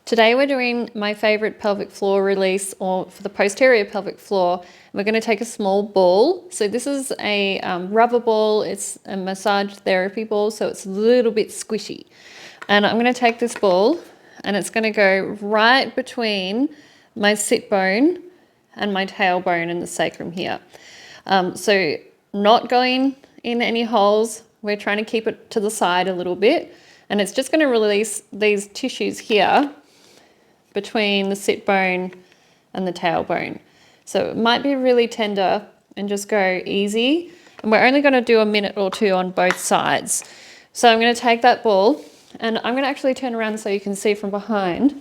Today we're doing my favorite pelvic floor release, or for the posterior pelvic floor. We're going to take a small ball. So this is a rubber ball. It's a massage therapy ball, so it's a little bit squishy. And I'm going to take this ball and it's going to go right between my sit bone and my tailbone and the sacrum here. So not going in any holes. We're trying to keep it to the side a little bit. And it's just going to release these tissues here between the sit bone and the tailbone. So it might be really tender and just go easy. And we're only going to do a minute or two on both sides. So I'm going to take that ball and I'm going to actually turn around so you can see from behind.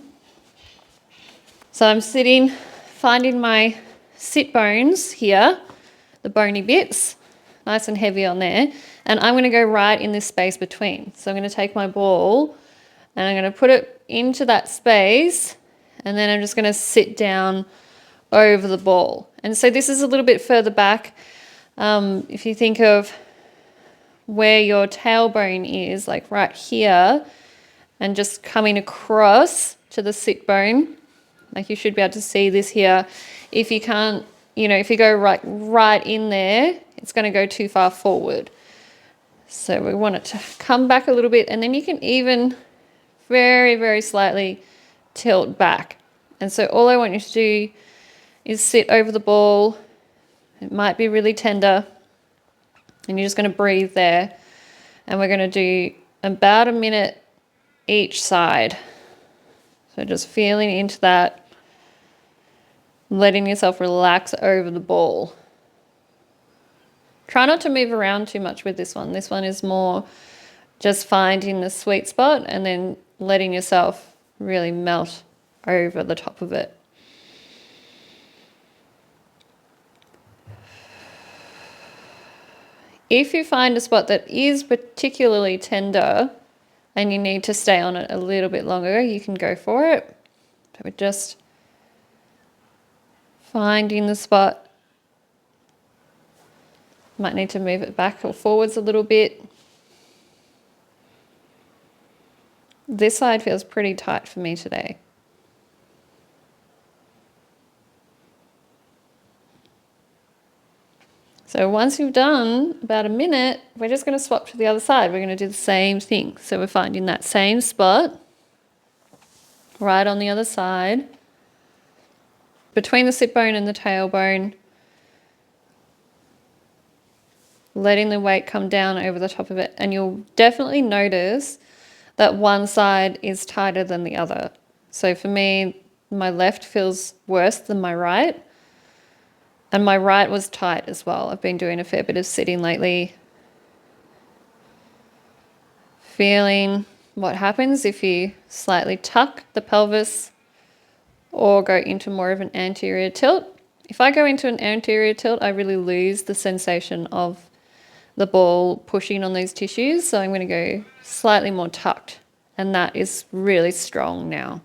So I'm sitting, finding my sit bones here, the bony bits, nice and heavy on there. And I'm going to go right in this space between. So I'm going to take my ball and I'm going to put it into that space, and then I'm just going to sit down over the ball. And so this is a little bit further back. If you think of where your tailbone is, like right here, and just coming across to the sit bone, like you should be able to see this here. If you can't, if you go right in there, it's going to go too far forward. So we want it to come back a little bit, and then you can even very, very slightly tilt back. And so all I want you to do is sit over the ball. It might be really tender, and you're just going to breathe there. And we're going to do about a minute each side. So just feeling into that, letting yourself relax over the ball. Try not to move around too much with this one. This one is more just finding the sweet spot and then letting yourself really melt over the top of it. If you find a spot that is particularly tender and you need to stay on it a little bit longer, you can go for it. But we're just finding the spot. Might need to move it back or forwards a little bit. This side feels pretty tight for me today. So once you've done about a minute, we're just going to swap to the other side. We're going to do the same thing. So we're finding that same spot right on the other side, between the sit bone and the tailbone, letting the weight come down over the top of it. And you'll definitely notice that one side is tighter than the other. So for me, my left feels worse than my right. And my right was tight as well. I've been doing a fair bit of sitting lately. Feeling what happens if you slightly tuck the pelvis or go into more of an anterior tilt. If I go into an anterior tilt, I really lose the sensation of the ball pushing on these tissues. So I'm going to go slightly more tucked, and that is really strong now.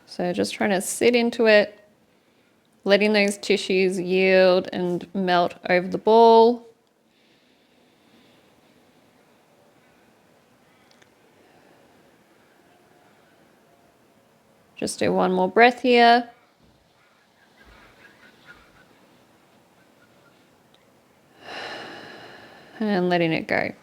So just trying to sit into it, letting those tissues yield and melt over the ball. Just do one more breath here. And letting it go.